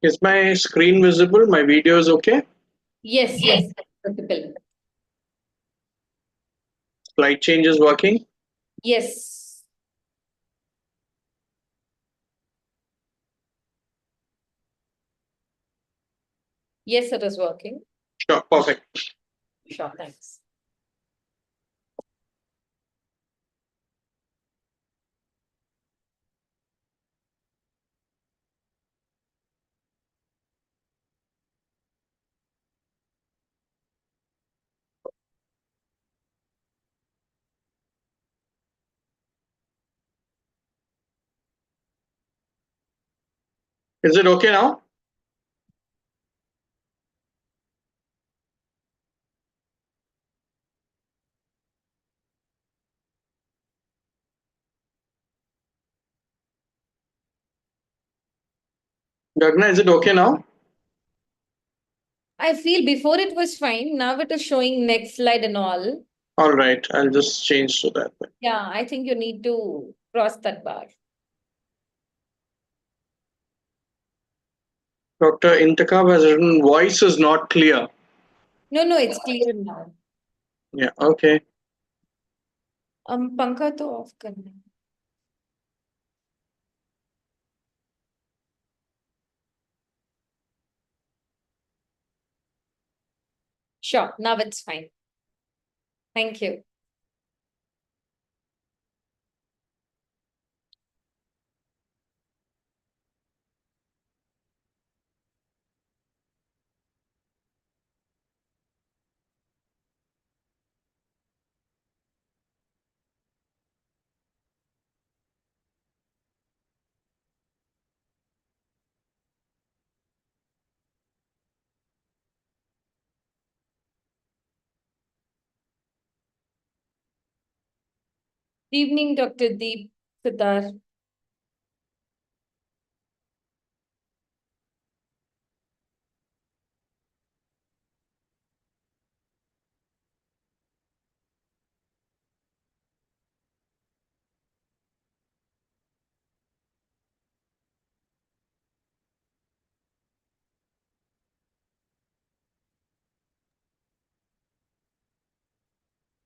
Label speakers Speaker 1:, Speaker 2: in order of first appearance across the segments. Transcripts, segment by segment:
Speaker 1: Is my screen visible? My video is okay?
Speaker 2: Yes, visible.
Speaker 1: Slide change is working?
Speaker 2: Yes. Yes, it is working.
Speaker 1: Sure, perfect.
Speaker 2: Sure, thanks.
Speaker 1: Is it okay now? Gagna, is it okay now?
Speaker 2: I feel before it was fine. Now it is showing next slide and all.
Speaker 1: All right, I'll just change to that.
Speaker 2: Yeah, I think you need to cross that bar.
Speaker 1: Dr. Intakab has written, voice is not clear.
Speaker 2: No, it's clear now.
Speaker 1: Yeah, okay.
Speaker 2: पंखा तो of करना है. Sure, now it's fine. Thank you. Good evening, Dr. Deep Siddhar.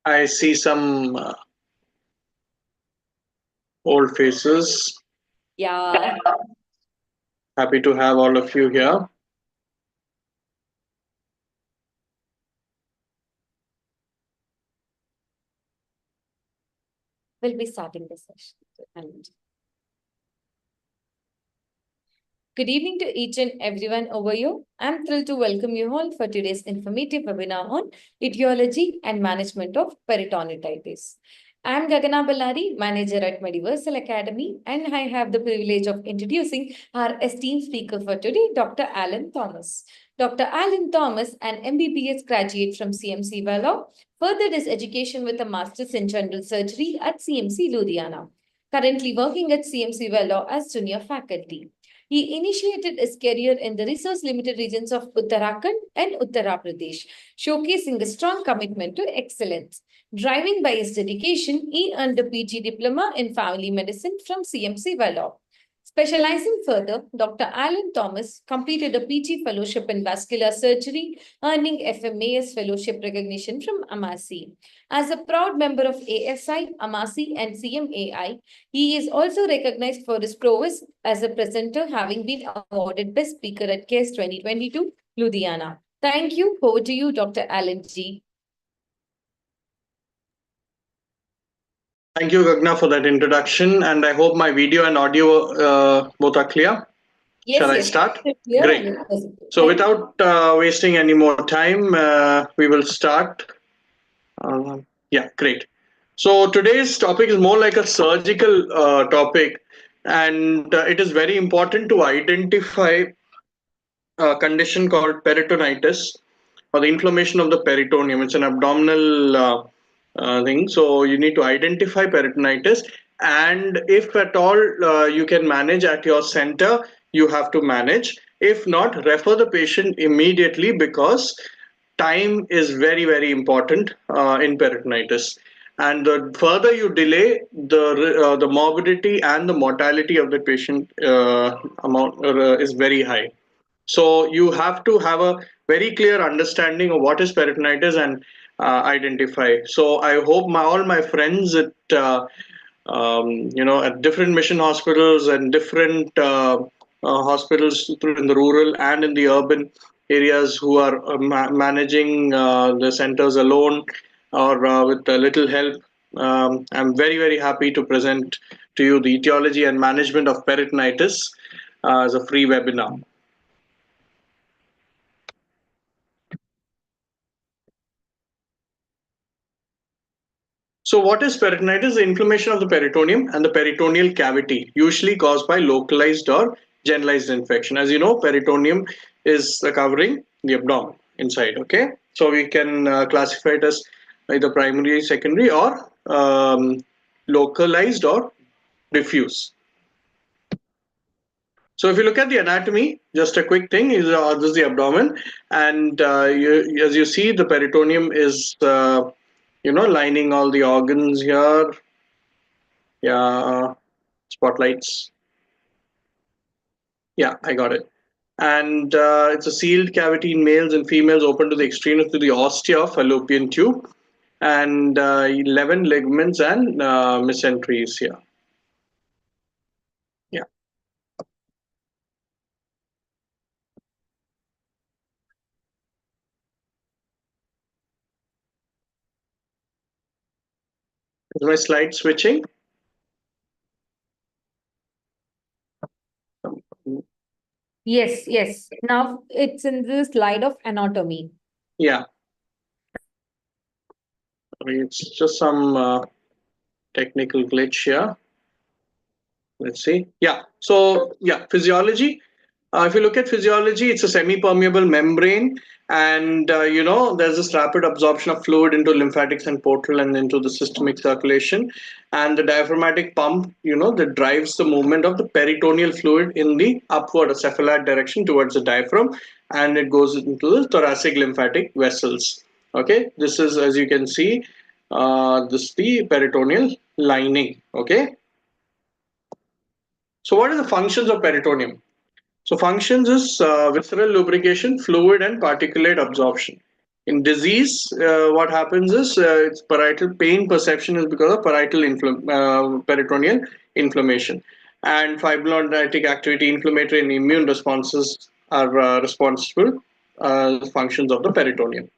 Speaker 1: I see some old faces.
Speaker 2: Yeah.
Speaker 1: Happy to have all of you here.
Speaker 2: We'll be starting the session. Good evening to each and everyone over here. I'm thrilled to welcome you all for today's informative webinar on etiology and management of peritonitis. I'm Gagana Ballari, manager at Mediversal Academy, and I have the privilege of introducing our esteemed speaker for today, Dr. Alan Thomas. Dr. Alan Thomas, an MBBS graduate from CMC Vellore, furthered his education with a master's in general surgery at CMC Ludhiana, currently working at CMC Vellore as junior faculty. He initiated his career in the resource limited regions of Uttarakhand and Uttar Pradesh, showcasing a strong commitment to excellence. Driving by his dedication, he earned a PG diploma in family medicine from CMC Vellore. Specializing further, Dr. Alan Thomas completed a PG fellowship in vascular surgery, earning FMAS fellowship recognition from AMASI. As a proud member of ASI, AMASI, and CMAI, he is also recognized for his prowess as a presenter, having been awarded Best Speaker at CASE 2022, Ludhiana. Thank you. Over to you, Dr. Alan G.
Speaker 1: Thank you, Gagna, for that introduction. And I hope my video and audio both are clear. Shall I start? Great. So without wasting any more time, we will start. Yeah, great. So today's topic is more like a surgical topic, and it is very important to identify a condition called peritonitis or the inflammation of the peritoneum. It's an abdominal thing. So you need to identify peritonitis, and if at all you can manage at your center, you have to manage. If not, refer the patient immediately because time is very, very important in peritonitis. And the further you delay, the morbidity and the mortality of the patient amount is very high. So you have to have a very clear understanding of what is peritonitis and identify. So I hope all my friends at at different mission hospitals and different hospitals in the rural and in the urban areas who are managing the centers alone or with a little help. I'm very, very happy to present to you the etiology and management of peritonitis as a free webinar. So what is peritonitis? The inflammation of the peritoneum and the peritoneal cavity, usually caused by localized or generalized infection. As you know, peritoneum is covering the abdomen inside. Okay, so we can classify it as either primary, secondary, or localized or diffuse. So if you look at the anatomy, just a quick thing is this is the abdomen, and as you see, the peritoneum is lining all the organs here. Yeah, spotlights. Yeah, I got it. And it's a sealed cavity in males and females open to the extremity to the ostia of fallopian tube, and 11 ligaments and mesenteries here. Yeah. Is my slide switching?
Speaker 2: Yes, yes. Now it's in the slide of anatomy.
Speaker 1: Yeah. It's just some technical glitch here. Let's see. Yeah. So, yeah, physiology. If you look at physiology, it's a semi-permeable membrane, and there's this rapid absorption of fluid into lymphatics and portal and into the systemic circulation, and the diaphragmatic pump, that drives the movement of the peritoneal fluid in the upward cephalad direction towards the diaphragm, and it goes into the thoracic lymphatic vessels. Okay, this is, as you can see, this is the peritoneal lining. Okay. So what are the functions of peritoneum? So functions is visceral lubrication, fluid and particulate absorption. In disease, what happens is it's parietal pain perception is because of peritoneal inflammation. And fibrinolytic activity, inflammatory and immune responses are responsible functions of the peritoneum.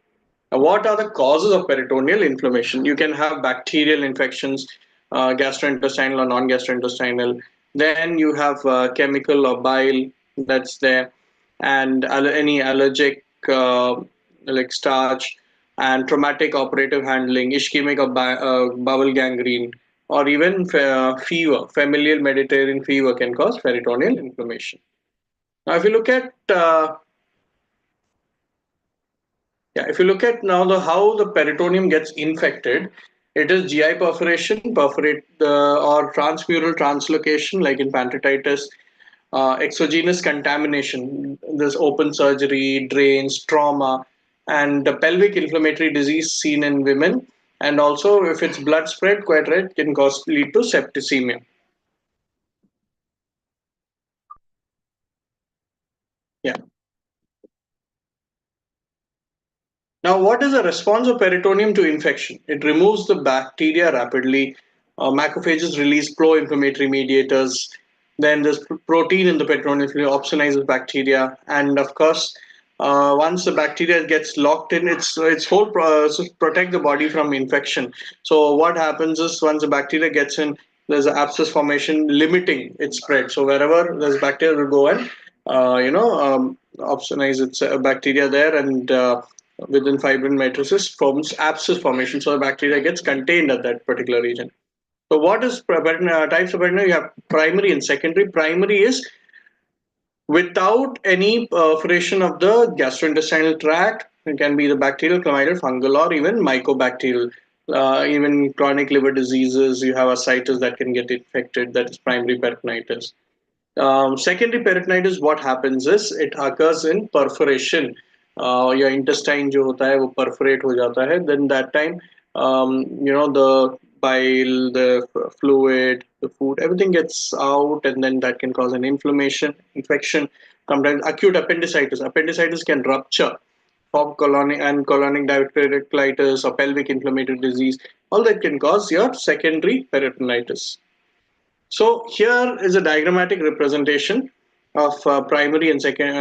Speaker 1: Now, what are the causes of peritoneal inflammation? You can have bacterial infections, gastrointestinal or non-gastrointestinal. Then you have chemical or bile that's there, and any allergic like starch, and traumatic operative handling, ischemic or bowel gangrene, or even fever, familial Mediterranean fever can cause peritoneal inflammation. Now, if you look at if you look at now how the peritoneum gets infected, it is GI perforation, or transmural translocation, like in pancreatitis, exogenous contamination, this open surgery, drains, trauma, and the pelvic inflammatory disease seen in women, and also if it's blood spread, quite right, can lead to septicemia. Yeah. Now, what is the response of peritoneum to infection? It removes the bacteria rapidly. Macrophages release pro-inflammatory mediators. Then there's protein in the peritoneum opsonizes bacteria, and of course, once the bacteria gets locked in, its whole protect the body from infection. So what happens is once the bacteria gets in, there's an abscess formation limiting its spread. So wherever there's bacteria, will go and opsonize its bacteria there, and within fibrin matrices forms abscess formation. So the bacteria gets contained at that particular region. So what is types of peritoneum? You have primary and secondary. Primary is without any perforation of the gastrointestinal tract. It can be the bacterial, chlamydial, fungal, or even mycobacterial. Even chronic liver diseases, you have ascites that can get infected. That is primary peritonitis. Secondary peritonitis, what happens is it occurs in perforation. Your intestine जो होता है वो perforate हो जाता है. Then that time, the bile, the fluid, the food, everything gets out, and then that can cause an inflammation, infection, sometimes acute appendicitis. Appendicitis can rupture, form colonic diverticulitis or pelvic inflammatory disease. All that can cause your secondary peritonitis. So here is a diagrammatic representation of primary and second.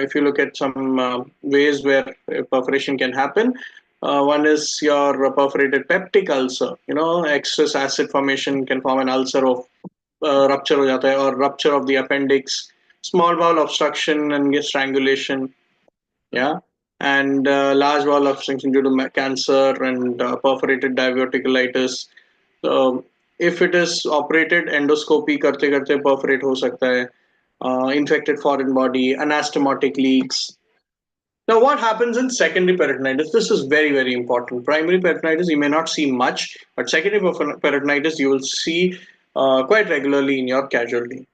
Speaker 1: If you look at some ways where perforation can happen, one is your perforated peptic ulcer. Excess acid formation can form an ulcer of rupture हो जाता है, or rupture of the appendix, small bowel obstruction and strangulation, yeah, and large bowel obstruction due to cancer and perforated diverticulitis. So if it is operated, endoscopy करते करते perforate हो सकता है, infected foreign body, anastomotic leaks. Now, what happens in secondary peritonitis? This is very, very important. Primary peritonitis, you may not see much, but secondary peritonitis, you will see quite regularly in your casualty.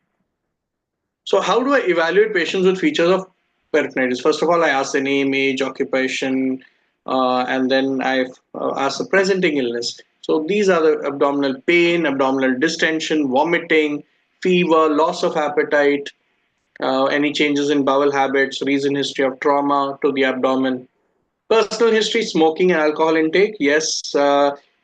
Speaker 1: So, how do I evaluate patients with features of peritonitis? First of all, I ask the name, age, occupation, and then I ask the presenting illness. So, these are the abdominal pain, abdominal distension, vomiting, fever, loss of appetite, any changes in bowel habits, recent history of trauma to the abdomen. Personal history, smoking and alcohol intake, yes.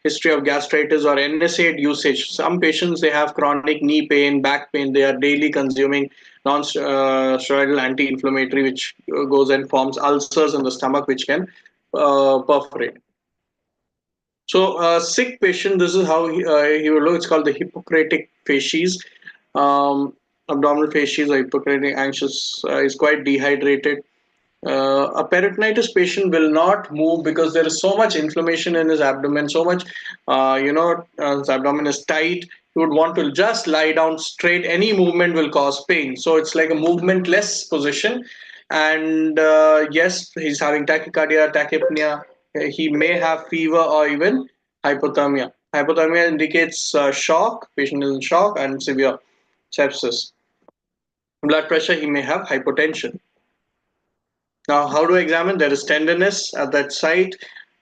Speaker 1: History of gastritis or NSAID usage. Some patients, they have chronic knee pain, back pain. They are daily consuming non-steroidal anti-inflammatory, which goes and forms ulcers in the stomach, which can perforate. So, sick patient, this is how he will look. It's called the Hippocratic facies. Abdominal facies or Hippocratic anxious is quite dehydrated. A peritonitis patient will not move because there is so much inflammation in his abdomen, so much, his abdomen is tight. He would want to just lie down straight. Any movement will cause pain. So it's like a movementless position. And yes, he's having tachycardia, tachypnea. He may have fever or even hypothermia. Hypothermia indicates shock, patient is in shock, and severe sepsis. Blood pressure, he may have hypotension. Now, how do I examine? There is tenderness at that site.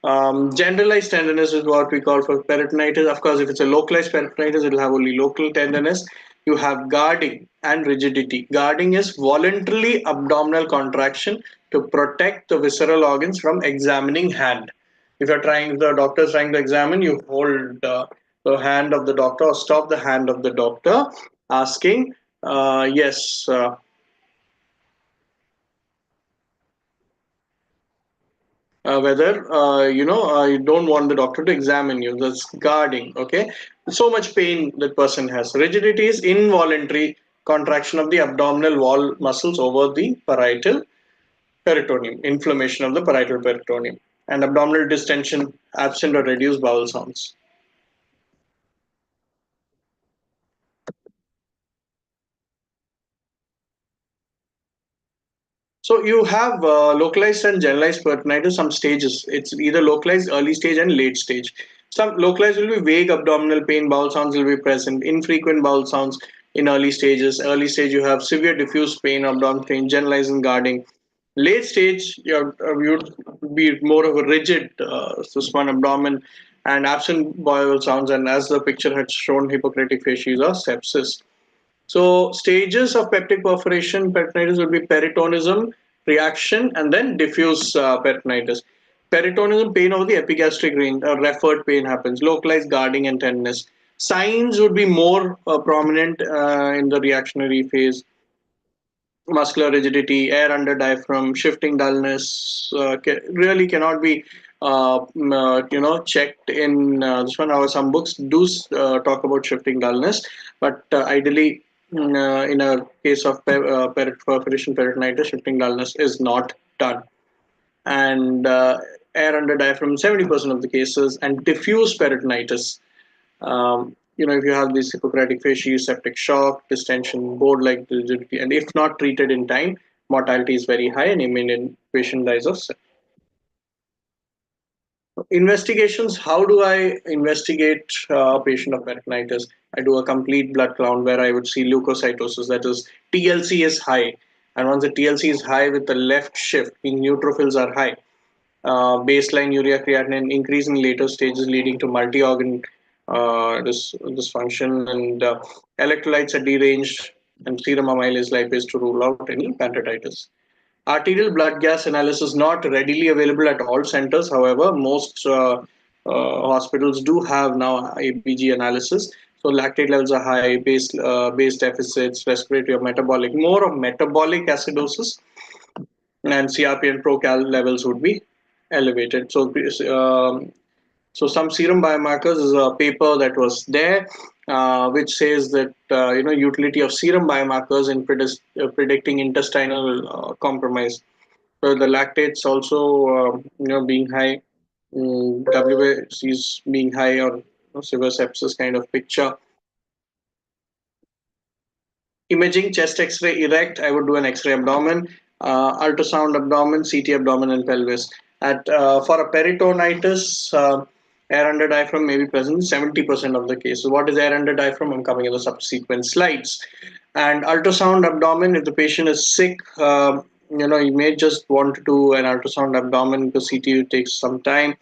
Speaker 1: Generalized tenderness is what we call for peritonitis. Of course, if it's a localized peritonitis, it will have only local tenderness. You have guarding and rigidity. Guarding is voluntarily abdominal contraction to protect the visceral organs from examining hand. If the doctor is trying to examine, you hold the hand of the doctor or stop the hand of the doctor, asking, yes, whether you don't want the doctor to examine you. That's guarding. Okay, so much pain that person has. Rigidity is involuntary contraction of the abdominal wall muscles over the parietal peritoneum, inflammation of the parietal peritoneum, and abdominal distension, absent or reduced bowel sounds. So you have localized and generalized peritonitis, some stages. It's either localized, early stage, and late stage. Some localized will be vague abdominal pain, bowel sounds will be present, infrequent bowel sounds in early stages. Early stage, you have severe diffuse pain, abdominal pain, generalized and guarding. Late stage, you would be more of a rigid Sussman abdomen and absent bowel sounds, and as the picture had shown, Hippocratic facies or sepsis. So stages of peptic perforation peritonitis will be peritonism, reaction, and then diffuse peritonitis. Peritonism, pain over the epigastric range, referred pain happens, localized guarding and tenderness. Signs would be more prominent in the reactionary phase. Muscular rigidity, air under diaphragm, shifting dullness really cannot be checked in this one. Some books do talk about shifting dullness, but ideally in a case of perforation peritonitis, shifting dullness is not done. And air under diaphragm, 70% of the cases, and diffuse peritonitis. If you have this Hippocratic facies, septic shock, distension, board-like rigidity, and if not treated in time, mortality is very high and immediate patient dies of sepsis. Investigations, how do I investigate a patient of peritonitis? I do a complete blood count where I would see leukocytosis, that is TLC is high. And once the TLC is high with the left shift, meaning neutrophils are high, baseline urea creatinine increase in later stages leading to multi-organ dysfunction, and electrolytes are deranged, and serum amylase lipase to rule out any pancreatitis. Arterial blood gas analysis not readily available at all centers. However, most hospitals do have now ABG analysis. So lactate levels are high, base deficits, respiratory or metabolic, more of metabolic acidosis, and CRP and procal levels would be elevated. So some serum biomarkers is a paper that was there, which says that utility of serum biomarkers in predicting intestinal compromise. So the lactates also being high, WBCs being high, or severe sepsis kind of picture. Imaging, chest X-ray erect, I would do an X-ray abdomen, ultrasound abdomen, CT abdomen, and pelvis. For a peritonitis, air under diaphragm may be present in 70% of the cases. What is air under diaphragm? I'm coming in the subsequent slides. And ultrasound abdomen, if the patient is sick, you may just want to do an ultrasound abdomen because CT takes some time.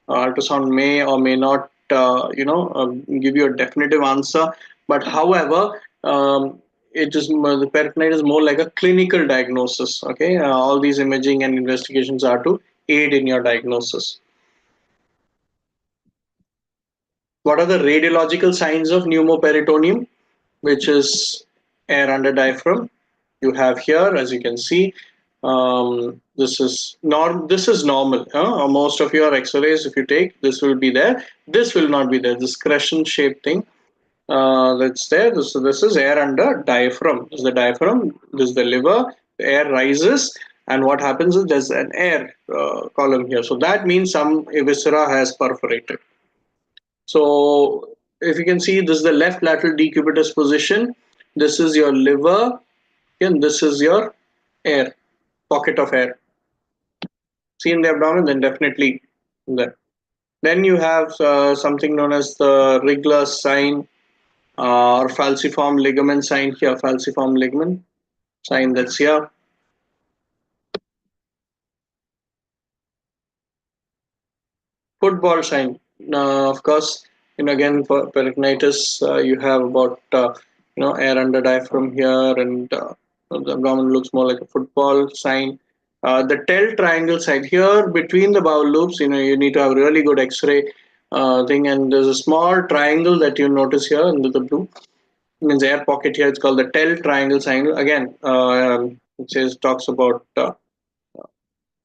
Speaker 1: Ultrasound may or may not, give you a definitive answer. But however, it is the peritonitis is more like a clinical diagnosis. Okay, all these imaging and investigations are to aid in your diagnosis. What are the radiological signs of pneumoperitoneum, which is air under diaphragm? You have here, as you can see, this is normal. Most of your X-rays, if you take, this will be there. This will not be there. This crescent shaped thing that's there. This is air under diaphragm. This is the diaphragm. This is the liver. The air rises, and what happens is there's an air column here. So that means some viscera has perforated. So if you can see, this is the left lateral decubitus position. This is your liver, and this is your air, pocket of air. See in the abdomen, then definitely there. Then you have something known as the Wriggler sign or falciform ligament sign here, falciform ligament sign that's here. Football sign. Of course, again for peritonitis, you have about air under diaphragm here, and the abdomen looks more like a football sign. The tail triangle side here between the bowel loops, you need to have really good X-ray thing, and there's a small triangle that you notice here under the blue. It means air pocket here. It's called the tail triangle sign. Again, it talks about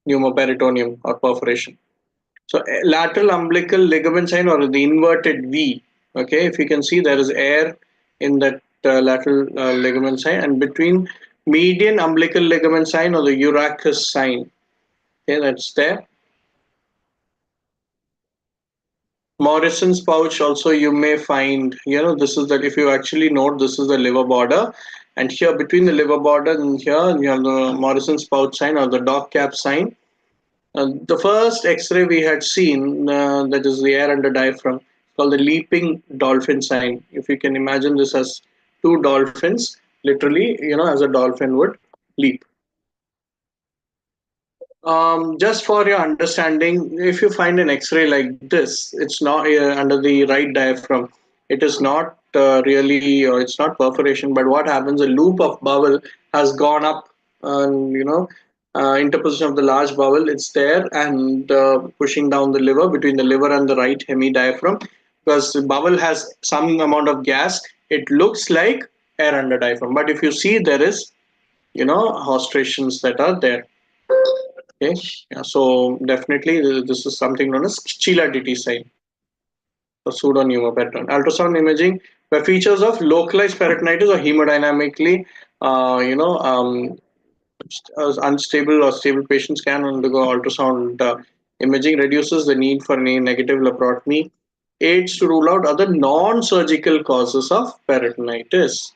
Speaker 1: pneumoperitoneum or perforation. So lateral umbilical ligament sign or the inverted V. Okay, if you can see, there is air in that lateral ligament sign, and between median umbilical ligament sign or the urachus sign. Okay, that's there. Morrison's pouch also you may find, this is that if you actually note, this is the liver border, and here between the liver border and here you have the Morrison's pouch sign or the dog cap sign. The first X-ray we had seen, that is the air under diaphragm, called the leaping dolphin sign. If you can imagine this as two dolphins, literally, as a dolphin would leap. Just for your understanding, if you find an X-ray like this, it's not under the right diaphragm. It is not really, or it's not perforation. But what happens? A loop of bowel has gone up, and interposition of the large bowel. It's there and pushing down the liver between the liver and the right hemidiaphragm. Because the bowel has some amount of gas, it looks like air under diaphragm. But if you see, there is, hostrations that are there. Okay, yeah, so definitely this is something known as Chilaiditi sign, a pseudopneumoperitoneum. Ultrasound imaging, where features of localized peritonitis or hemodynamically, unstable or stable patients can undergo ultrasound imaging, reduces the need for any negative laparotomy, aids to rule out other non-surgical causes of peritonitis.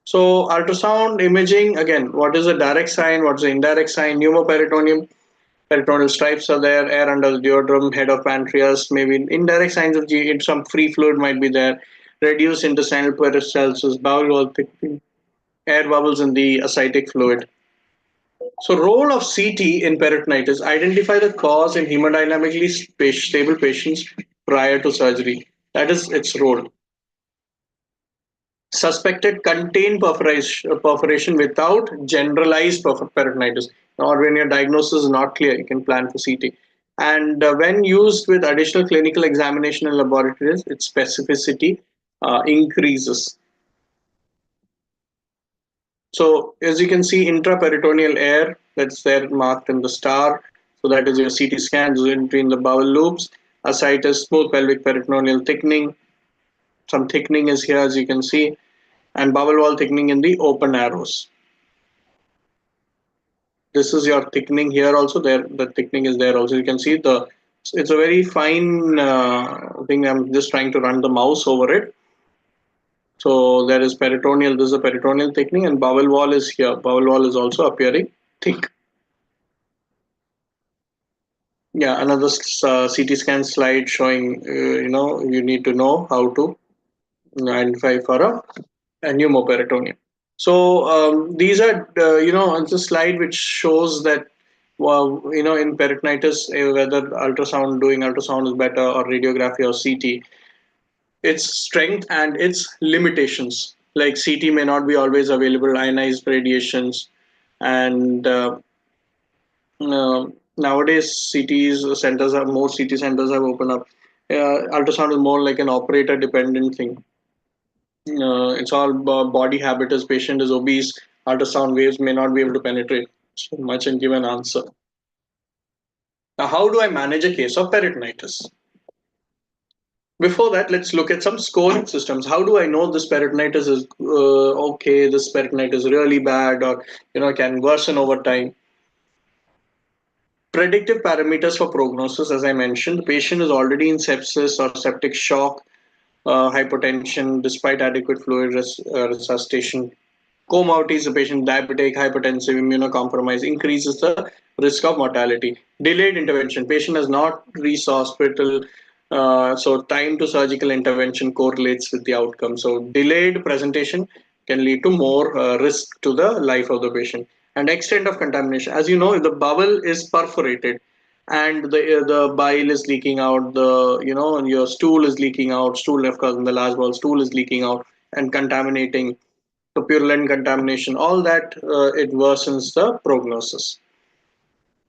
Speaker 1: So ultrasound imaging, again, what is the direct sign? What's the indirect sign? Pneumoperitoneum, peritoneal stripes are there, air under the duodenum, head of pancreas, maybe indirect signs of some free fluid might be there, reduced intestinal peristalsis, bowel wall thickening, air bubbles in the ascitic fluid. So role of CT in peritonitis, identify the cause in hemodynamically stable patients prior to surgery. That is its role. suspected contained perforation without generalized peritonitis, or when your diagnosis is not clear, you can plan for CT. And when used with additional clinical examination in laboratories, its specificity increases. So as you can see, intraperitoneal air, that's there marked in the star. So that is your CT scans in between the bowel loops. Ascites, smooth pelvic peritoneal thickening. Some thickening is here, as you can see, and bowel wall thickening in the open arrows. This is your thickening here also. There, the thickening is there also. You can see the. It's a very fine thing. I'm just trying to run the mouse over it. So there is peritoneal. This is a peritoneal thickening, and bowel wall is here. Bowel wall is also appearing thick. Yeah, another CT scan slide showing, you need to know how to identify for a pneumoperitoneum. So these are, it's a slide which shows that, in peritonitis, whether doing ultrasound is better or radiography or CT, its strength and its limitations. Like CT may not be always available, ionized radiations, and nowadays CTs centers have more CT centers have opened up. Ultrasound is more like an operator dependent thing. It's all body habitus. Patient is obese. Ultrasound waves may not be able to penetrate so much and give an answer. Now, how do I manage a case of peritonitis? Before that, let's look at some scoring systems. How do I know this peritonitis is okay, this peritonitis is really bad, or can worsen over time? Predictive parameters for prognosis, as I mentioned, the patient is already in sepsis or septic shock, hypotension despite adequate fluid resuscitation. Comorbidities, the patient diabetic, hypertensive, immunocompromised, increases the risk of mortality. Delayed intervention, patient has not reached hospital, so time to surgical intervention correlates with the outcome. So delayed presentation can lead to more risk to the life of the patient. And extent of contamination, as you know, if the bowel is perforated and the bile is leaking out, your stool is leaking out, stool left causing the large bowel, stool is leaking out and contaminating, the purulent contamination, all that, it worsens the prognosis.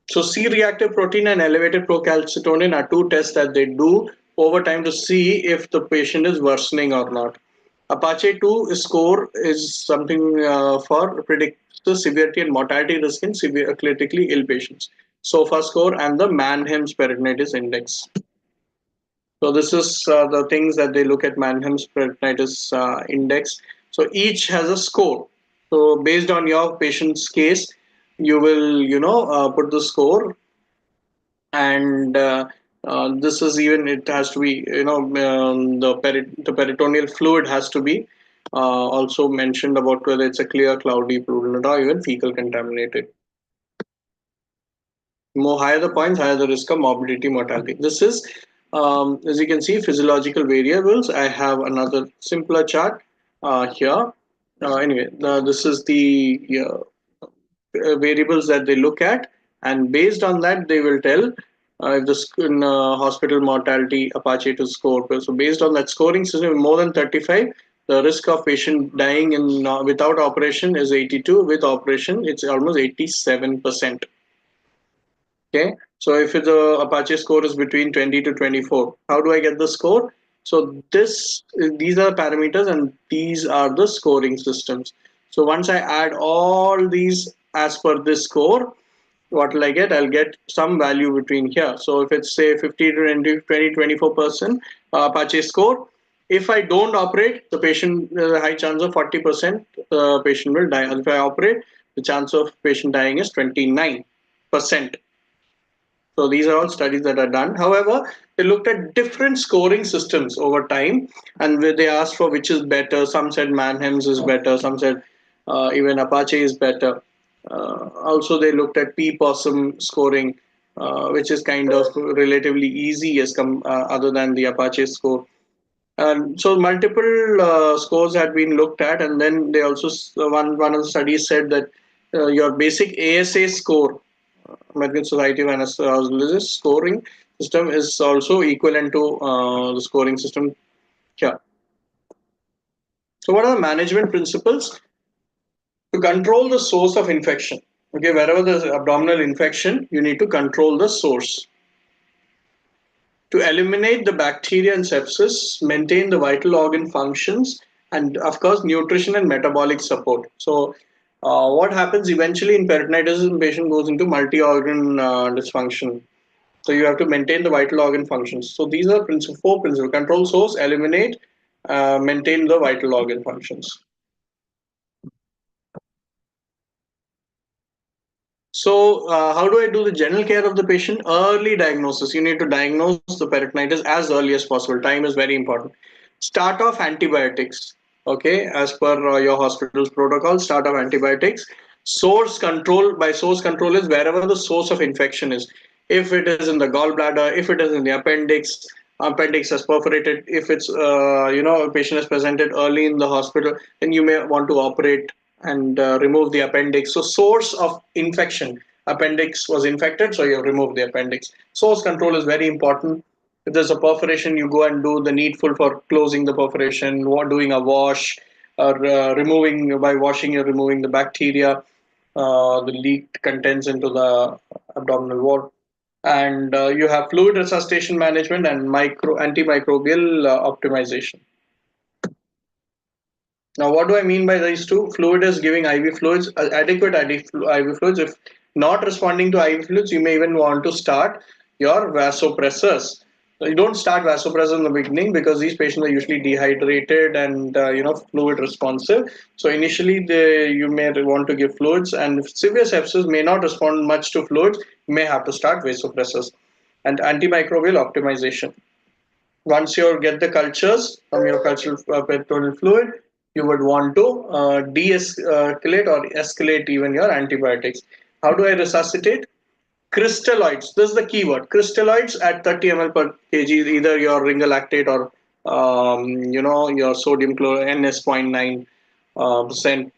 Speaker 1: So C-reactive protein and elevated procalcitonin are two tests that they do over time to see if the patient is worsening or not. Apache 2 score is something for predict the severity and mortality risk in severe critically ill patients. SOFA score and the Mannheim's peritonitis index. So this is the things that they look at, Mannheim's peritonitis index. So each has a score. So based on your patient's case, you will put the score, and this is even, it has to be, the peritoneal fluid has to be also mentioned about whether it's a clear, cloudy, purulent, or even fecal contaminated. More higher the points, higher the risk of morbidity, mortality. This is, as you can see, physiological variables. I have another simpler chart here. Anyway, this is the variables that they look at, and based on that, they will tell if the hospital mortality Apache to score. So based on that scoring system, more than 35, the risk of patient dying in without operation is 82. With operation, it's almost 87%. Okay, so if the Apache score is between 20 to 24, how do I get the score? So these are parameters and these are the scoring systems. So once I add all these as per this score, what will I get? I'll get some value between here. So if it's say 50 to 24% Apache score, if I don't operate, the patient, there's a high chance of 40% patient will die. If I operate, the chance of patient dying is 29%. So these are all studies that are done. However, they looked at different scoring systems over time, and where they asked for which is better. Some said Mannheim's is better. Some said even Apache is better. Also, they looked at P-possum scoring, which is kind of relatively easy as other than the Apache score. And so multiple scores had been looked at, and then they also one of the studies said that your basic ASA score, American Society of Anesthesiologists scoring system, is also equivalent to the scoring system here. So what are the management principles? To control the source of infection. Okay, wherever there's abdominal infection, you need to control the source. To eliminate the bacteria and sepsis, maintain the vital organ functions, and of course, nutrition and metabolic support. So, what happens eventually in peritonitis is the patient goes into multi-organ dysfunction. So you have to maintain the vital organ functions. So these are four principles: control source, eliminate, maintain the vital organ functions. So, how do I do the general care of the patient? Early diagnosis. You need to diagnose the peritonitis as early as possible. Time is very important. Start off antibiotics. Okay, as per your hospital's protocol, start off antibiotics. Source control. By source control is wherever the source of infection is. If it is in the gallbladder, if it is in the appendix has perforated. If it's a patient is presented early in the hospital, then you may want to operate and remove the appendix. So source of infection, appendix was infected, so you remove the appendix. Source control is very important. If there's a perforation, you go and do the needful for closing the perforation, or doing a wash, or removing by washing, you're removing the bacteria, the leaked contents into the abdominal wall. And you have fluid resuscitation management and antimicrobial optimization. Now, what do I mean by these two? Fluid is giving IV fluids, adequate IV fluids. If not responding to IV fluids, you may even want to start your vasopressors. So you don't start vasopressors in the beginning because these patients are usually dehydrated and fluid responsive. So initially, you may want to give fluids, and if severe sepsis may not respond much to fluids, you may have to start vasopressors and antimicrobial optimization. Once you get the cultures from your cultural peritoneal fluid, you would want to de-escalate or escalate even your antibiotics. How do I resuscitate? Crystalloids. This is the keyword. Crystalloids at 30 ml per kg, either your ringalactate or your sodium chloride NS 0.9 percent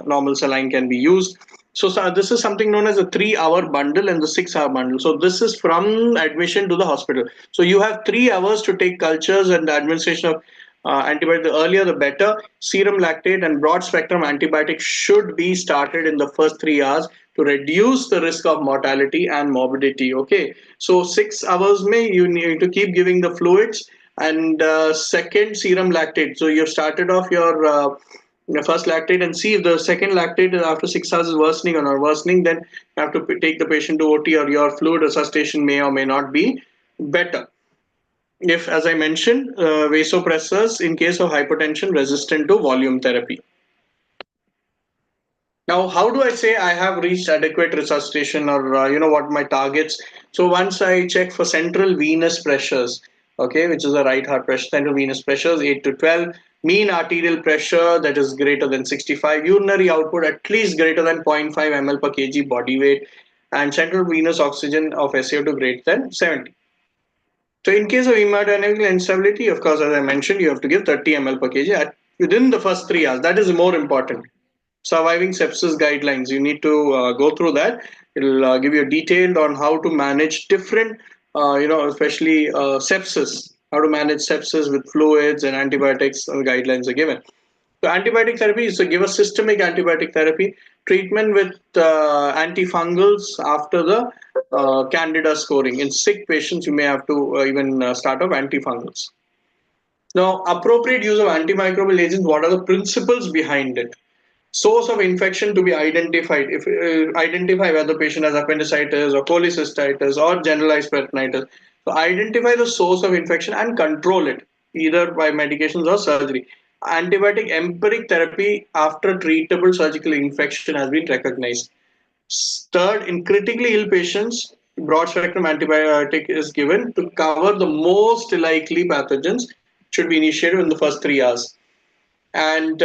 Speaker 1: normal saline can be used. So this is something known as a 3-hour bundle and the 6-hour bundle. So this is from admission to the hospital. So you have 3 hours to take cultures and the administration of antibiotic. The earlier the better. Serum lactate and broad spectrum antibiotics should be started in the first 3 hours to reduce the risk of mortality and morbidity. Okay, so 6 hours may you need to keep giving the fluids, and second, serum lactate. So you've started off your first lactate and see if the second lactate after 6 hours is worsening or not worsening, then you have to take the patient to OT, or your fluid resuscitation may or may not be better. If, as I mentioned, vasopressors in case of hypertension resistant to volume therapy. Now, how do I say I have reached adequate resuscitation, or what my targets? So once I check for central venous pressures, okay, which is the right heart pressure, central venous pressures 8 to 12, mean arterial pressure that is greater than 65, urinary output at least greater than 0.5 ml per kg body weight, and central venous oxygen of SaO2 greater than 70. So in case of hemodynamic instability, of course, as I mentioned, you have to give 30 ml per kg within the first 3 hours. That is more important. Surviving sepsis guidelines, you need to go through that. It'll give you a detailed on how to manage different, especially sepsis, how to manage sepsis with fluids and antibiotics. Guidelines are given. So antibiotic therapy is to give a systemic antibiotic therapy, treatment with antifungals after the candida scoring. In sick patients, you may have to even start off antifungals. Now, appropriate use of antimicrobial agents, what are the principles behind it? Source of infection to be identified. If identify whether the patient has appendicitis or cholecystitis or generalized peritonitis. So identify the source of infection and control it either by medications or surgery. Antibiotic empiric therapy after treatable surgical infection has been recognized. Third, in critically ill patients, broad spectrum antibiotic is given to cover the most likely pathogens. Should be initiated in the first 3 hours. And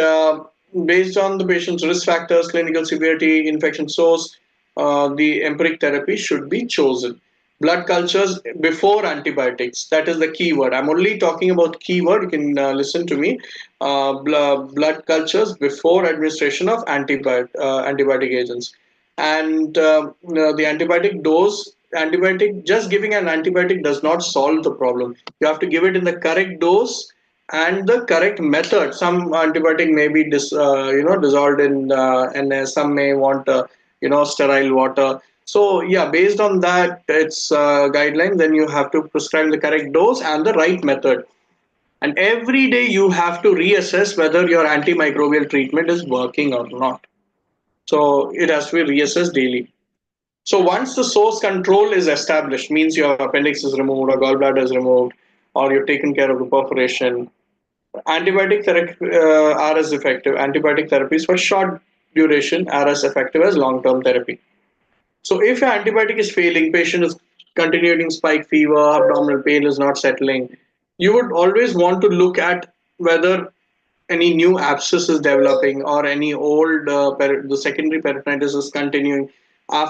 Speaker 1: based on the patient's risk factors, clinical severity, infection source, the empiric therapy should be chosen. Blood cultures before antibiotics, that is the key word. I'm only talking about keyword. You can listen to me. Blood cultures before administration of antibiotic agents. And the antibiotic dose, just giving an antibiotic does not solve the problem. You have to give it in the correct dose and the correct method. Some antibiotic may be dissolved in and some may want sterile water. So yeah, based on that, it's guideline. Then you have to prescribe the correct dose and the right method. And every day you have to reassess whether your antimicrobial treatment is working or not. So it has to be reassessed daily. So once the source control is established, means your appendix is removed or gallbladder is removed, or you've taken care of the perforation, antibiotic therapy are as effective. Antibiotic therapies for short duration are as effective as long-term therapy. So if your antibiotic is failing, patient is continuing spike fever, abdominal pain is not settling, you would always want to look at whether any new abscess is developing or any old the secondary peritonitis is continuing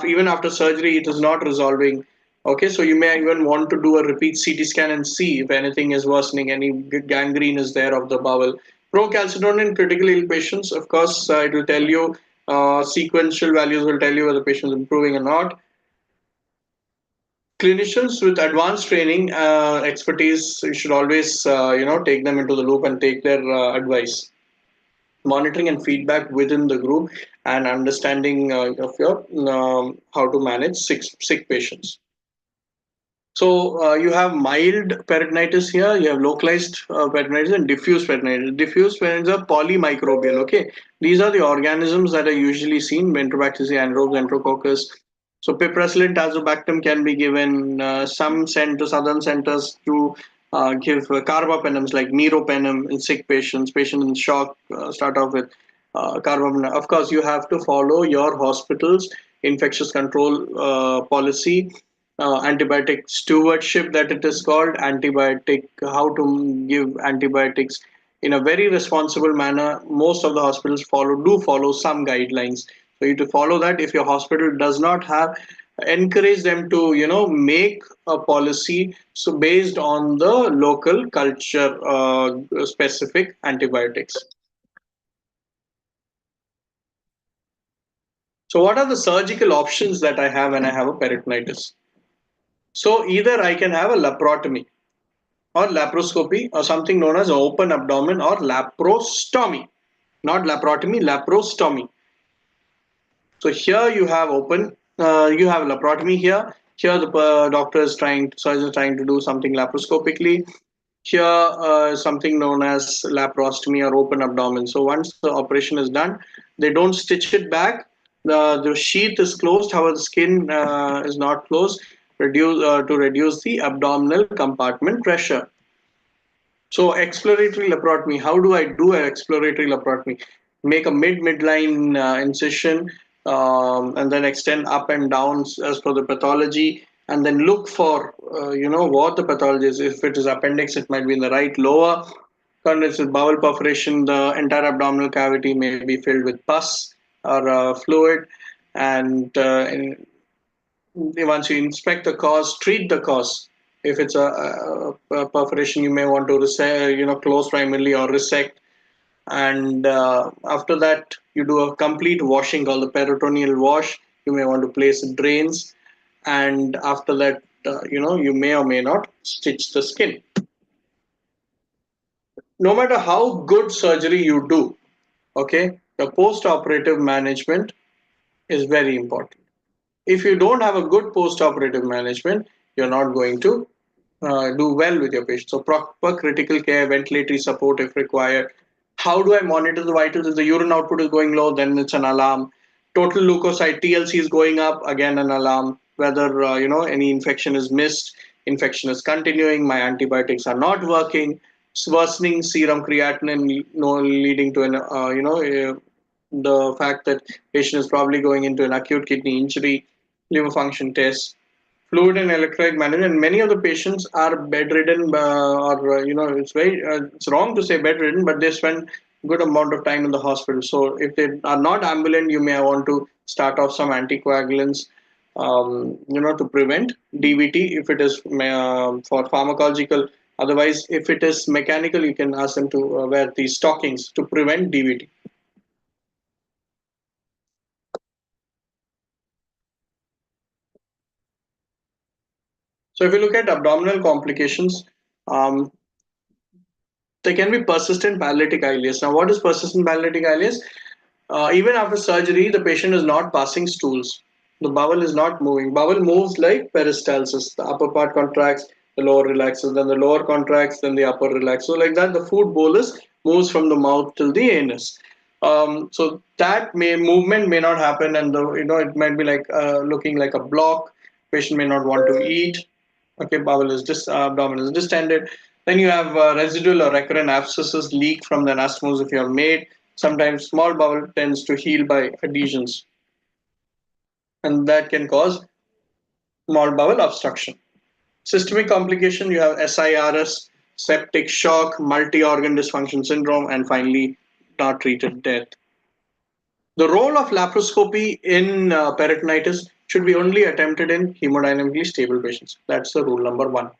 Speaker 1: even after surgery it is not resolving. Okay, so you may even want to do a repeat CT scan and see if anything is worsening, any gangrene is there of the bowel. Procalcitonin in critically ill patients, of course, it will tell you sequential values will tell you whether the patient is improving or not. Clinicians with advanced training expertise, you should always take them into the loop and take their advice. Monitoring and feedback within the group and understanding of your how to manage sick patients. So you have mild peritonitis here, you have localized peritonitis and diffuse peritonitis. Diffuse peritonitis are polymicrobial. Okay, these are the organisms that are usually seen: Enterobacterium, anaerobes, Enterococcus. So piperacillin tazobactam can be given. Some centers, southern centers, to give carbapenems like meropenem in sick patients. Patients in shock start off with carbapenem. Of course, you have to follow your hospital's infectious control policy, antibiotic stewardship, that it is called, antibiotic, how to give antibiotics in a very responsible manner. Most of the hospitals follow some guidelines, so you have to follow that. If your hospital does not have, encourage them to make a policy so based on the local culture specific antibiotics. So what are the surgical options that I have when I have a peritonitis? So either I can have a laparotomy or laparoscopy or something known as open abdomen or laparostomy. Not laparotomy, laparostomy. So here you have you have laparotomy here. Here the surgeon is trying to do something laparoscopically. Here something known as laparostomy or open abdomen. So once the operation is done, they don't stitch it back. The sheath is closed, however the skin is not closed, to reduce the abdominal compartment pressure. So exploratory laparotomy, how do I do an exploratory laparotomy? Make a midline incision, and then extend up and down as per the pathology, and then look for what the pathology is. If it is appendix, it might be in the right lower. If it's bowel perforation, the entire abdominal cavity may be filled with pus or fluid, and once you inspect the cause, treat the cause. If it's a perforation, you may want to close primarily or resect. And after that, you do a complete washing called the peritoneal wash. You may want to place drains, and after that, you may or may not stitch the skin. No matter how good surgery you do, okay, the post-operative management is very important. If you don't have a good post-operative management, you're not going to do well with your patient. So proper critical care, ventilatory support if required. How do I monitor the vitals? If the urine output is going low, then it's an alarm. Total leukocyte TLC is going up, again an alarm. Whether any infection is missed, infection is continuing, my antibiotics are not working, worsening serum creatinine, leading to an the fact that patient is probably going into an acute kidney injury, liver function test, fluid and electrolyte management. Many of the patients are bedridden, or it's wrong to say bedridden, but they spend good amount of time in the hospital. So if they are not ambulant, you may want to start off some anticoagulants, to prevent DVT if it is for pharmacological. Otherwise, if it is mechanical, you can ask them to wear these stockings to prevent DVT. So if you look at abdominal complications, There can be persistent paralytic ileus. Now, what is persistent paralytic ileus? Even after surgery, the patient is not passing stools. The bowel is not moving. Bowel moves like peristalsis. The upper part contracts, the lower relaxes, then the lower contracts, then the upper relaxes. So like that, the food bolus moves from the mouth till the anus. So that movement may not happen, and it might be like looking like a block. Patient may not want to eat. Okay, bowel is abdomen is distended. Then you have residual or recurrent abscesses leak from the anastomose if you have made. Sometimes small bowel tends to heal by adhesions, and that can cause small bowel obstruction. Systemic complication, you have SIRS, septic shock, multi-organ dysfunction syndrome, and finally, not treated death. The role of laparoscopy in peritonitis should be only attempted in hemodynamically stable patients. That's the rule number one.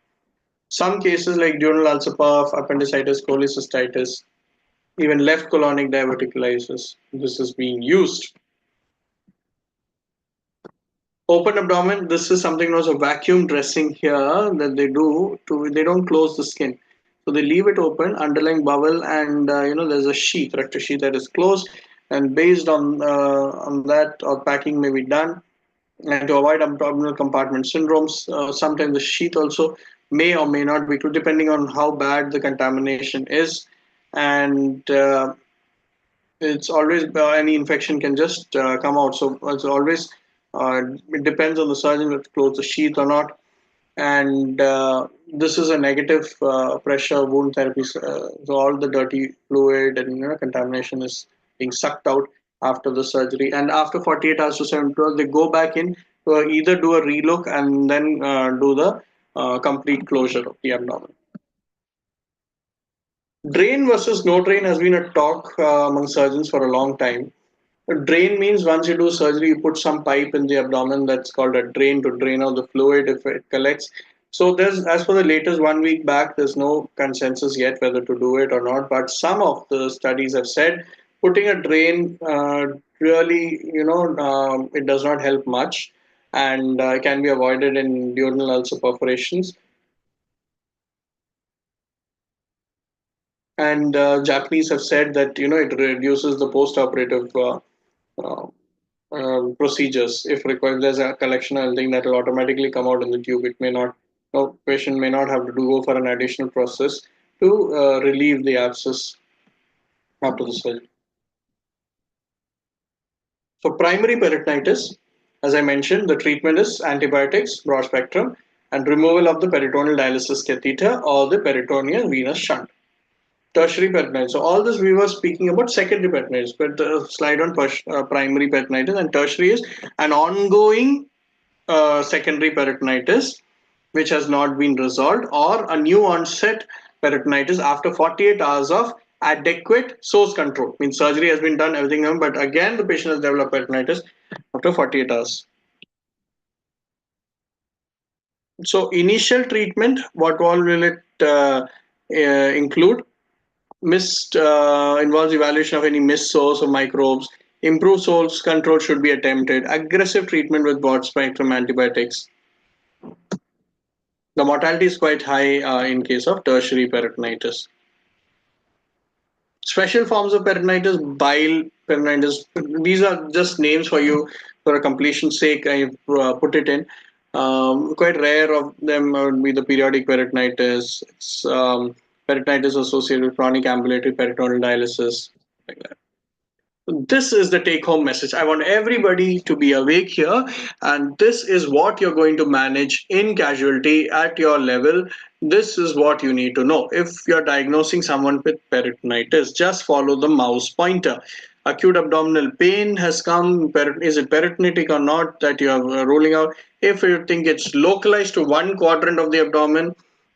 Speaker 1: Some cases like duodenal ulcer puff, appendicitis, cholecystitis, even left colonic diverticulitis, this is being used. Open abdomen, this is something known as a vacuum dressing here that they do. They don't close the skin. So they leave it open, underlying bowel, and there's a sheath, rectus sheath that is closed. And based on that, or packing may be done. And to avoid abdominal compartment syndromes, sometimes the sheath also may or may not be true, depending on how bad the contamination is. And it's always any infection can just come out. So it's always it depends on the surgeon to close the sheath or not. And this is a negative pressure wound therapy. So all the dirty fluid and contamination is being sucked out after the surgery. And after 48 hours to 72 hours, they go back in to either do a relook and then do the complete closure of the abdomen. Drain versus no drain has been a talk among surgeons for a long time. A drain means once you do surgery, you put some pipe in the abdomen that's called a drain to drain out the fluid if it collects. So as for the latest 1 week back, there's no consensus yet whether to do it or not. But some of the studies have said putting a drain really, it does not help much, and can be avoided in duodenal ulcer perforations. And Japanese have said that it reduces the post-operative procedures. If required, there's a collection or anything that will automatically come out in the tube. It may not, no patient may not have to go for an additional process to relieve the abscess after the surgery. So primary peritonitis, as I mentioned, the treatment is antibiotics, broad spectrum, and removal of the peritoneal dialysis catheter or the peritoneal venous shunt. Tertiary peritonitis. So all this we were speaking about secondary peritonitis, but slide on primary peritonitis, and tertiary is an ongoing secondary peritonitis which has not been resolved, or a new onset peritonitis after 48 hours of adequate source control. Means surgery has been done, everything done, but again the patient has developed peritonitis after 48 hours. So initial treatment, what all will it include? Missed involves evaluation of any missed source of microbes. Improved source control should be attempted. Aggressive treatment with broad spectrum antibiotics. The mortality is quite high in case of tertiary peritonitis. Special forms of peritonitis, bile peritonitis. These are just names for you for a completion's sake. I put it in. Quite rare of them would be the periodic peritonitis. It's peritonitis associated with chronic ambulatory peritoneal dialysis, like that. This is the take home message. I want everybody to be awake here, and this is what you're going to manage in casualty at your level. This is what you need to know. If you're diagnosing someone with peritonitis, just follow the mouse pointer. Acute abdominal pain has come. Is it peritonitic or not that you are ruling out? If you think it's localized to one quadrant of the abdomen,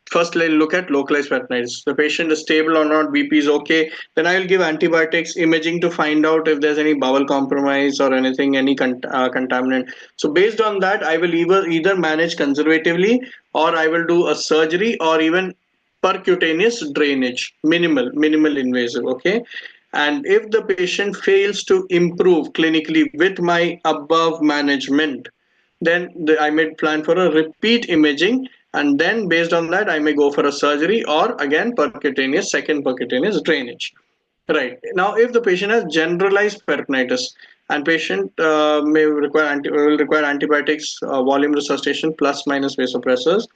Speaker 1: first, let's look at localized peritonitis. The patient is stable or not, BP is okay. Then I will give antibiotics, imaging to find out if there's any bowel compromise or anything, any contaminant. So based on that, I will either manage conservatively, or I will do a surgery, or even percutaneous drainage, minimal invasive. Okay. And if the patient fails to improve clinically with my above management, then I may plan for a repeat imaging And then based on that, I may go for a surgery or again second percutaneous drainage. Right. Now, if the patient has generalized peritonitis and patient will require antibiotics, volume resuscitation plus minus vasopressors,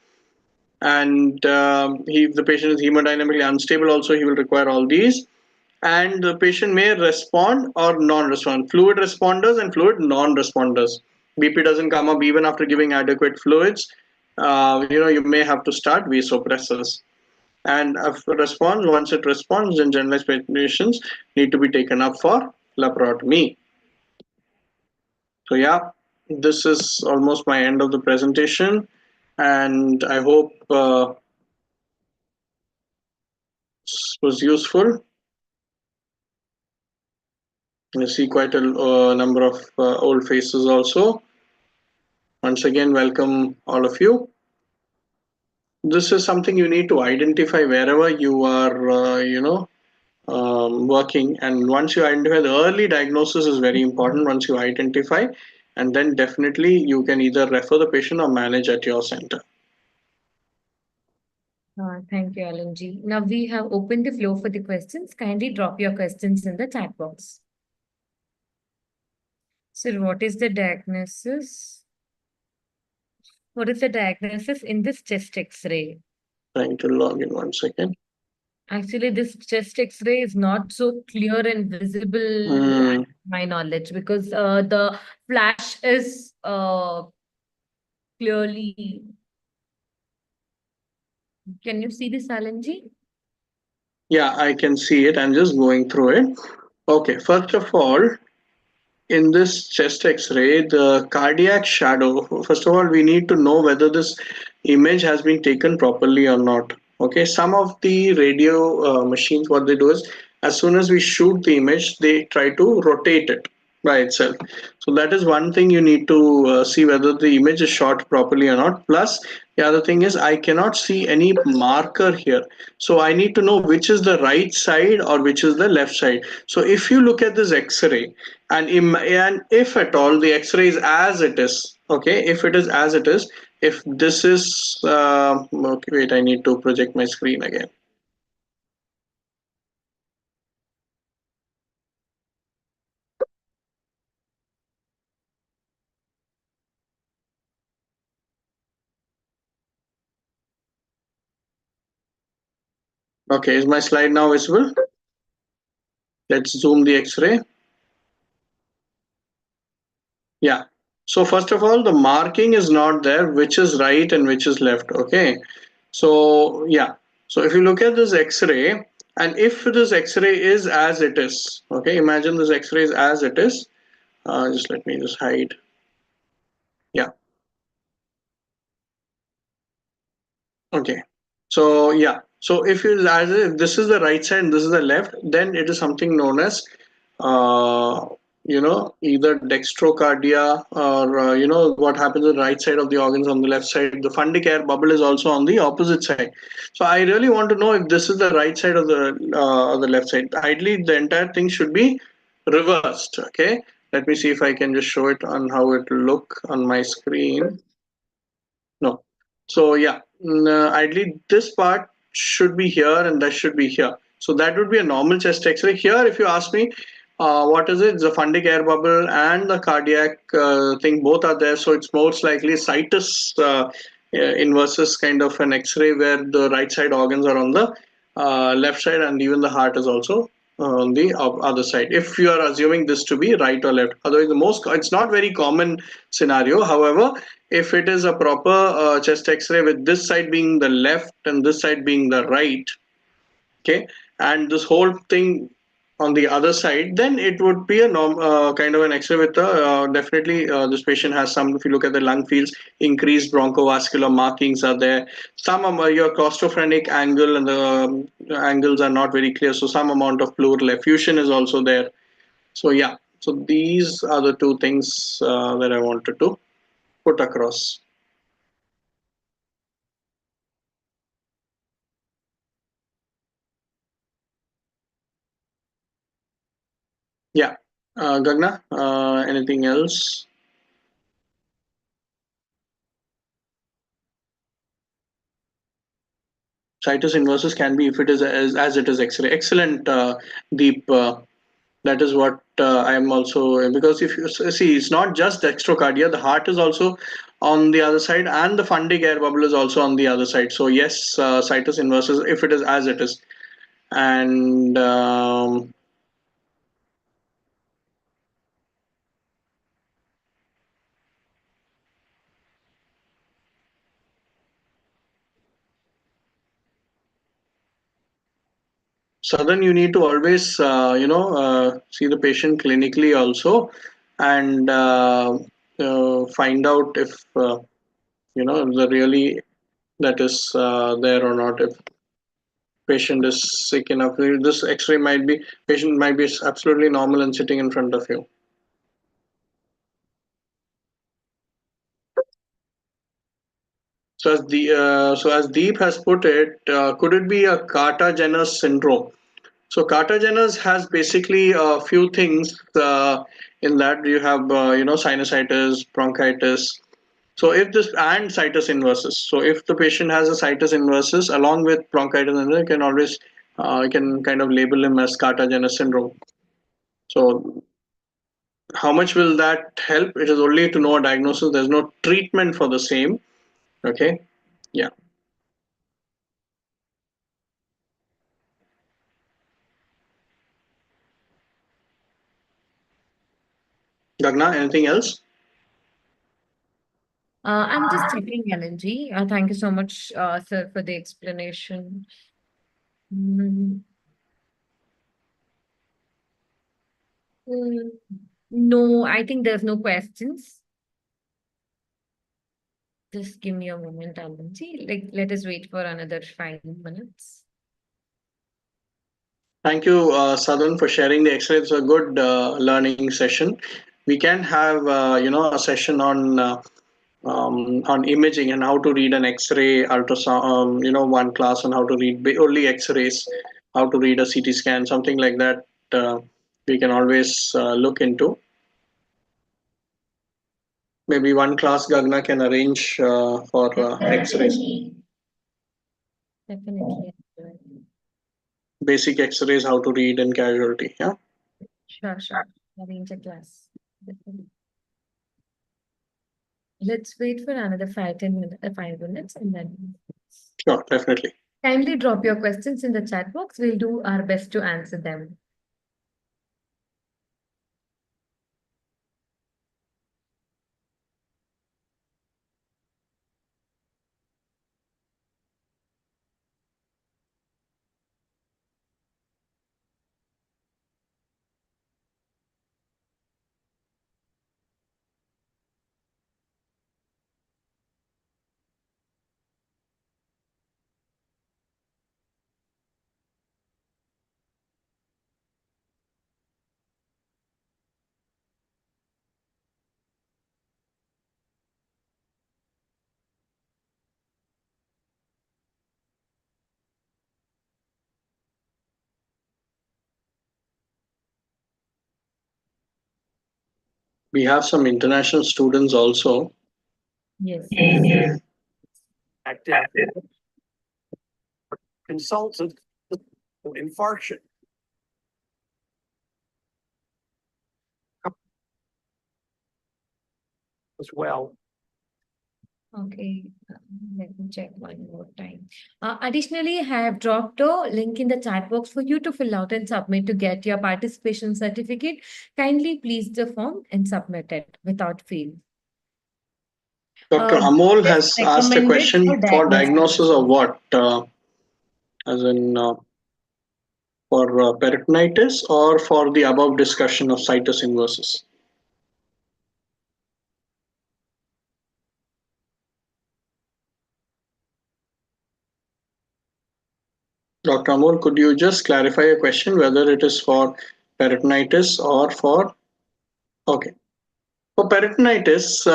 Speaker 1: and if the patient is hemodynamically unstable, also he will require all these. And the patient may respond or non-respond. Fluid responders and fluid non-responders. BP doesn't come up even after giving adequate fluids. You may have to start vasopressors. And if once it responds, then generalized patients need to be taken up for laparotomy. So yeah, this is almost my end of the presentation, and I hope this was useful. I see quite a number of old faces also. Once again, welcome all of you. This is something you need to identify wherever you are, working. And once you identify, the early diagnosis is very important. Once you identify, and then definitely you can either refer the patient or manage at your center.
Speaker 2: Thank you, Alan G. Now we have opened the floor for the questions. Kindly drop your questions in the chat box. So what is the diagnosis? What is the diagnosis in this chest X-ray?
Speaker 1: Trying to log in 1 second.
Speaker 2: Actually, this chest X-ray is not so clear and visible, my knowledge, because the flash is clearly. Can you see this, Alan G?
Speaker 1: Yeah, I can see it. I'm just going through it. Okay, first of all, in this chest X-ray, the cardiac shadow, first of all, we need to know whether this image has been taken properly or not. Okay, some of the radio machines, what they do is, as soon as we shoot the image, they try to rotate it by itself. So that is one thing you need to see whether the image is shot properly or not. Plus, the other thing is I cannot see any marker here. So I need to know which is the right side or which is the left side. So if you look at this X-ray and if at all the X-ray is as it is, okay, if it is as it is, if this is, okay, wait, I need to project my screen again. Okay, is my slide now visible? Let's zoom the X-ray. Yeah. So first of all, the marking is not there, which is right and which is left. Okay. So yeah. So if you look at this X-ray, and if this X-ray is as it is, okay, imagine this X-ray is as it is. Just let me just hide. Yeah. Okay. So yeah. So if this is the right side and this is the left, then it is something known as uh, either dextrocardia or what happens on the right side of the organs on the left side. The fundic air bubble is also on the opposite side. So I really want to know if this is the right side or the left side. Ideally, the entire thing should be reversed. Okay. Let me see if I can just show it on how it will look on my screen. No. So yeah, ideally this part should be here and that should be here. So that would be a normal chest X-ray. Here, if you ask me, what is it? The fundic air bubble and the cardiac thing, both are there. So it's most likely situs inversus kind of an X-ray where the right side organs are on the left side and even the heart is also on the other side. If you are assuming this to be right or left, otherwise it's not very common scenario. However, if it is a proper chest X-ray with this side being the left and this side being the right, okay, and this whole thing on the other side, then it would be a kind of an X-ray with definitely this patient has some. If you look at the lung fields, increased bronchovascular markings are there. Some your claustrophrenic angle and the angles are not very clear, so some amount of pleural effusion is also there. So yeah, so these are the two things that I wanted to put across. Yeah. Gagna, anything else? Situs inversus can be if it is as it is X-ray. Excellent, Deep. That is what I am also, because if you see, it's not just dextrocardia, the heart is also on the other side, and the fundic air bubble is also on the other side. So yes, situs inversus if it is as it is. And Southern, you need to always, see the patient clinically also, and find out if, the really that is there or not. If patient is sick enough, this X-ray might be, patient might be absolutely normal and sitting in front of you. So as Deep has put it, could it be a Carter-Jenner's syndrome? So Carter-Jenner's has basically a few things in that you have sinusitis, bronchitis. So if this and situs inversus. So if the patient has a situs inversus along with bronchitis, and you can always you can kind of label him as Carter-Jenner's syndrome. So how much will that help? It is only to know a diagnosis. There's no treatment for the same. Okay. Yeah. Gagna, anything else?
Speaker 2: I'm just checking energy. Thank you so much, sir, for the explanation. Mm, mm, no, I think there's no questions. Just give me a moment, Alanji. Let us wait for another 5 minutes.
Speaker 1: Thank you, Sadhan, for sharing the X-ray. It's a good learning session. We can have, a session on imaging and how to read an X-ray, ultrasound. One class on how to read only X-rays, how to read a CT scan, something like that. We can always look into. Maybe one class Gagna can arrange for X-rays.
Speaker 2: Definitely.
Speaker 1: Basic X-rays, how to read in casualty. Yeah.
Speaker 2: Sure. Arrange a class. Definitely. Let's wait for another 5 minutes and then.
Speaker 1: Sure, definitely.
Speaker 2: Kindly drop your questions in the chat box. We'll do our best to answer them.
Speaker 1: We have some international students also.
Speaker 2: Yes.
Speaker 3: Active consultant infarction. As well.
Speaker 2: Okay, let me check one more time. Additionally, I have dropped a link in the chat box for you to fill out and submit to get your participation certificate. Kindly please the form and submit it without fail.
Speaker 1: Dr. Amol has asked a question for diagnosis of what? As in for peritonitis or for the above discussion of situs inversus? Dr. Amol, could you just clarify your question whether it is for peritonitis or for? Okay. For peritonitis,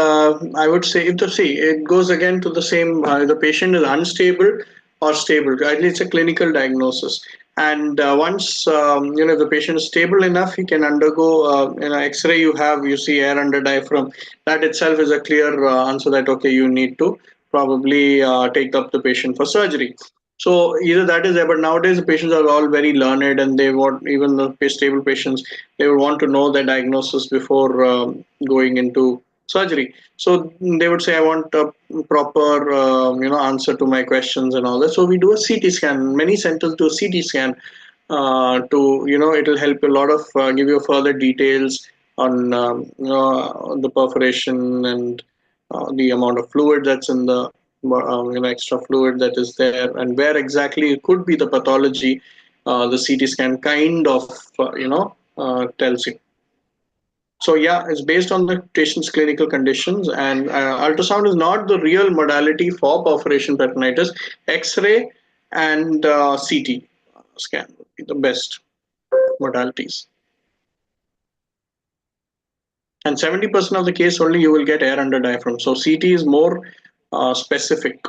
Speaker 1: I would say it goes again to the same. The patient is unstable or stable. At least it's a clinical diagnosis. And once the patient is stable enough, he can undergo in an X-ray. You see air under diaphragm. That itself is a clear answer that okay, you need to probably take up the patient for surgery. So either that is there, but nowadays the patients are all very learned, and they want, even the stable patients, they would want to know their diagnosis before going into surgery. So they would say, I want a proper answer to my questions and all that. So we do a CT scan. Many centers do a CT scan to, it'll help a lot of give you further details on the perforation and the amount of fluid that's in the extra fluid that is there, and where exactly it could be the pathology. The CT scan kind of tells you. So yeah, it's based on the patient's clinical conditions, and ultrasound is not the real modality for perforation peritonitis. X-ray and CT scan would be the best modalities. And 70% of the case only you will get air under diaphragm. So CT is more specific.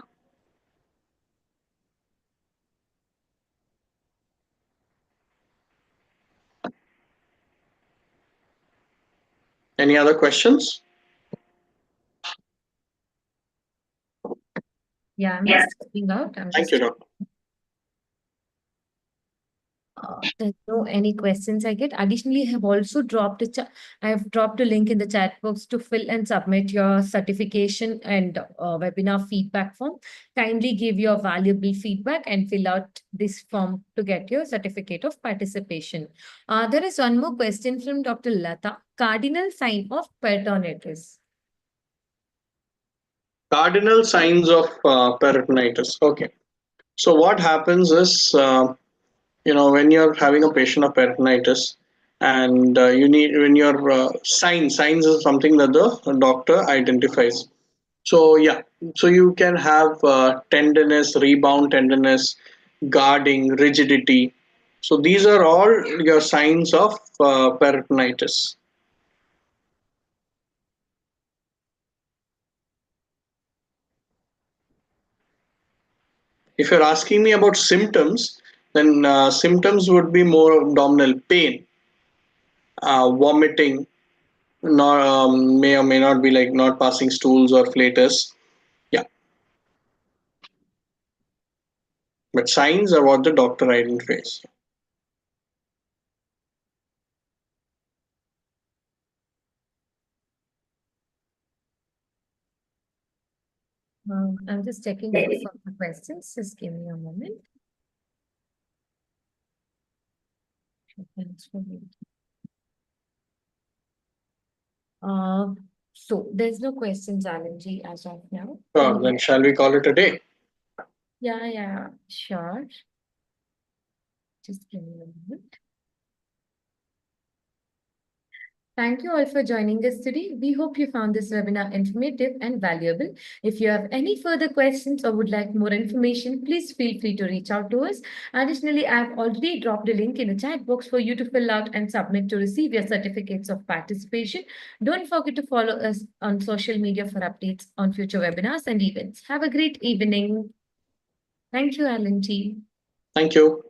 Speaker 1: Any other questions?
Speaker 2: Yeah, I'm just checking out.
Speaker 1: Thank you, doctor.
Speaker 2: There's no any questions I get. Additionally, I have also dropped a link in the chat box to fill and submit your certification and webinar feedback form. Kindly give your valuable feedback and fill out this form to get your certificate of participation. There is one more question from Dr. Lata. Cardinal sign of peritonitis.
Speaker 1: Cardinal signs of peritonitis. Okay. So what happens is, when you're having a patient of peritonitis, and when your signs is something that the doctor identifies. So yeah, so you can have tenderness, rebound tenderness, guarding, rigidity. So these are all your signs of peritonitis. If you're asking me about symptoms, then symptoms would be more abdominal pain, vomiting, may or may not be like not passing stools or flatus. Yeah. But signs are what the doctor identifies.
Speaker 2: I'm just checking for the questions. Just give me a moment. Thanks for waiting. So there's no questions, Alanji, as of now.
Speaker 1: Then shall we call it a day?
Speaker 2: Yeah, sure. Just give me a moment. Thank you all for joining us today. We hope you found this webinar informative and valuable. If you have any further questions or would like more information, please feel free to reach out to us. Additionally, I've already dropped a link in the chat box for you to fill out and submit to receive your certificates of participation. Don't forget to follow us on social media for updates on future webinars and events. Have a great evening. Thank you, Alan T.
Speaker 1: Thank you.